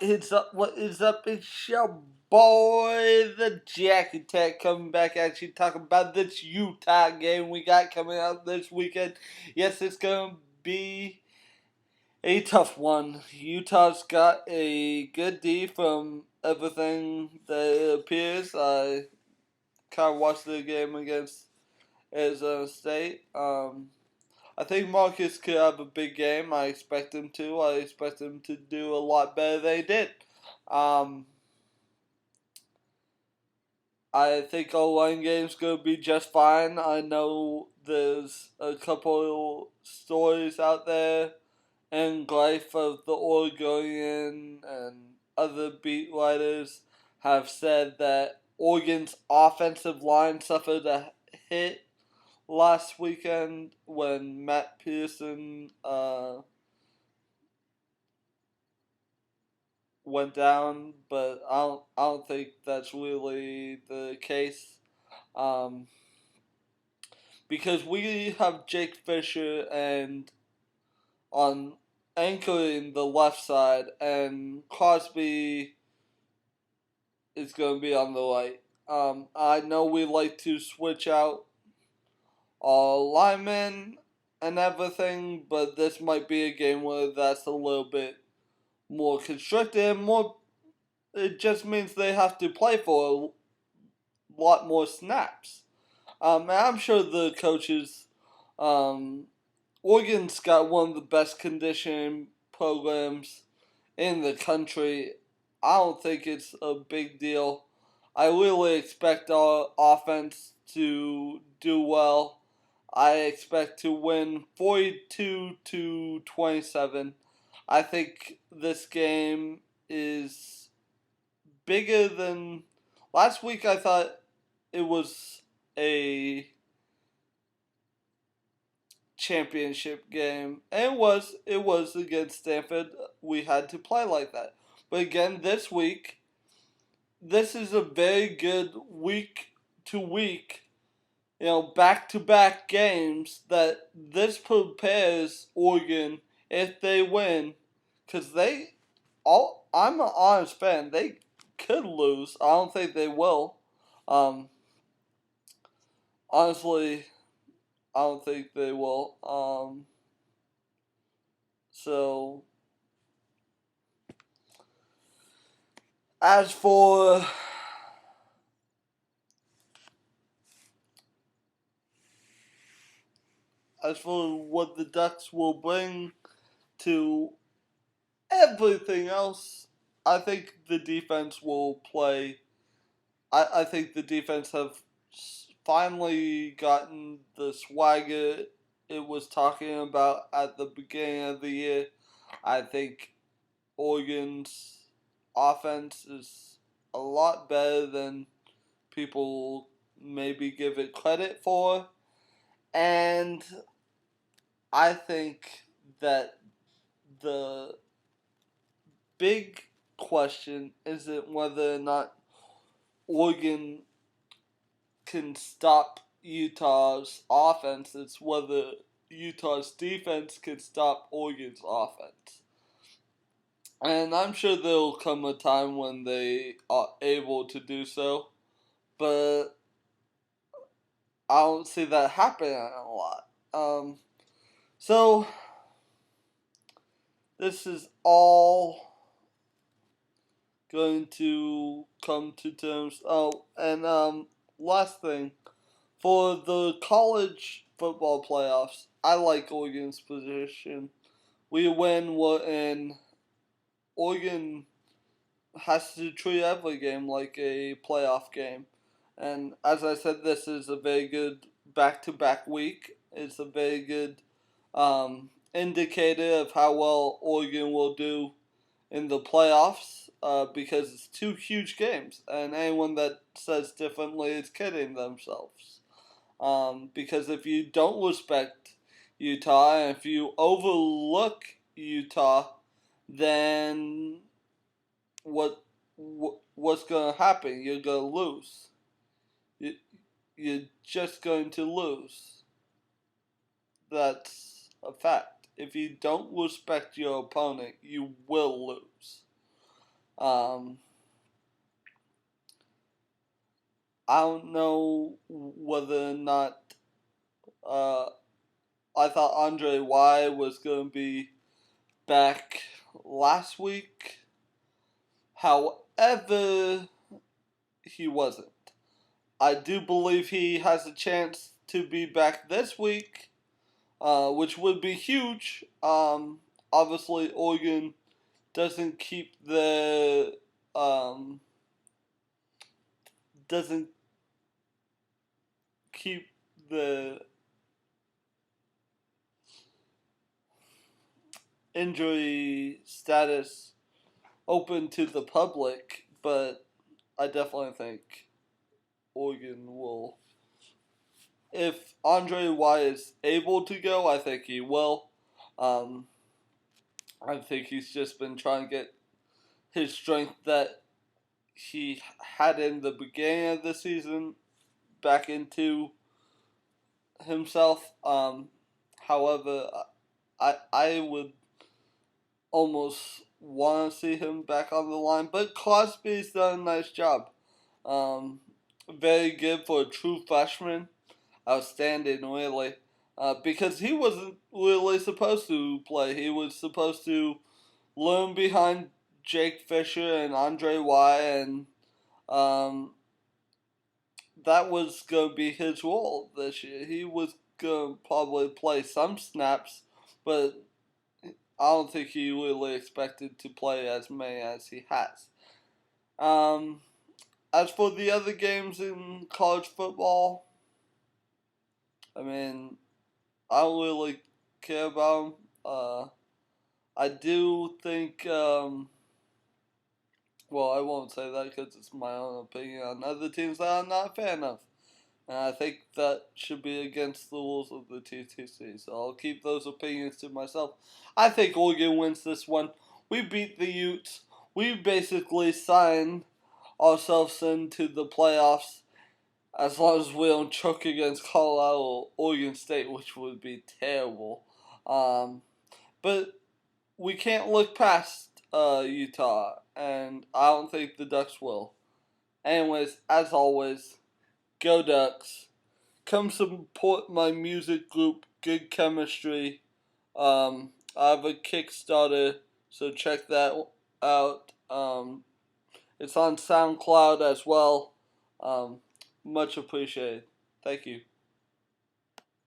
What is up? What is up? It's your boy, the Jack Attack, coming back at you, talking about this Utah game we got coming out this weekend. Yes, it's going to be a tough one. Utah's got a good D from everything that it appears. I kind of watched the game against Arizona State. I think Marcus could have a big game. I expect him to. I expect him to do a lot better than he did. Um, I think our line game's going to be just fine. I know there's a couple stories out there in life of the Oregonian and other beat writers have said that Oregon's offensive line suffered a hit last weekend when Matt Pearson went down, but I don't think that's really the case. Um, because we have Jake Fisher and on anchoring the left side, and Crosby is going to be on the right. I know we like to switch out our linemen and everything, but this might be a game where that's a little bit more constricted. More, it just means they have to play for a lot more snaps. And I'm sure the coaches, um, Oregon's got one of the best conditioning programs in the country. I don't think it's a big deal. I really expect our offense to do well. I expect to win 42-27. I think this game is bigger than last week. I thought it was a championship game, and it was against Stanford. We had to play like that. But again, this week, this is a very good week to week, back to back games that this prepares Oregon if they win, because I'm an honest fan. They could lose. I don't think they will. Um, honestly, I don't think they will. So as for what the Ducks will bring to everything else, I think the defense will play. I think the defense have finally gotten the swagger it was talking about at the beginning of the year. I think Oregon's offense is a lot better than people maybe give it credit for. And I think that the big question isn't whether or not Oregon can stop Utah's offense, it's whether Utah's defense can stop Oregon's offense. And I'm sure there'll come a time when they are able to do so, but I don't see that happening a lot. So this is all going to come to terms. Oh, and last thing, for the college football playoffs, I like Oregon's position. We win, we're in. Oregon has to treat every game like a playoff game. And as I said, this is a very good back-to-back week. It's a very good indicator of how well Oregon will do in the playoffs because it's two huge games. And anyone that says differently is kidding themselves. Because if you don't respect Utah and if you overlook Utah, then what's going to happen? You're going to lose. You're just going to lose. That's a fact. If you don't respect your opponent, you will lose. Um, I don't know whether or not uh, I thought Andre Y was going to be back last week. However, he wasn't. I do believe he has a chance to be back this week, which would be huge. Obviously, Oregon doesn't keep the um, doesn't keep the injury status open to the public, but I definitely think Oregon will. If Andre Y is able to go, I think he will. Um, I think he's just been trying to get his strength that he had in the beginning of the season back into himself. However, I would almost want to see him back on the line, but Crosby's done a nice job. Um, Very good for a true freshman. Outstanding, really. Because he wasn't really supposed to play. He was supposed to learn behind Jake Fisher and Andre Y, and um, that was going to be his role this year. He was going to probably play some snaps, but I don't think he really expected to play as many as he has. Um, as for the other games in college football, I mean, I don't really care about them. I do think, well, I won't say that because it's my own opinion on other teams that I'm not a fan of. And I think that should be against the rules of the TTC. So I'll keep those opinions to myself. I think Oregon wins this one. We beat the Utes. We basically signed ourselves into the playoffs as long as we don't choke against Colorado or Oregon State, which would be terrible. But we can't look past Utah, and I don't think the Ducks will. Anyways, as always, go Ducks. Come support my music group, Good Chemistry. I have a Kickstarter, so check that out. It's on SoundCloud as well. Um, Much appreciated. Thank you.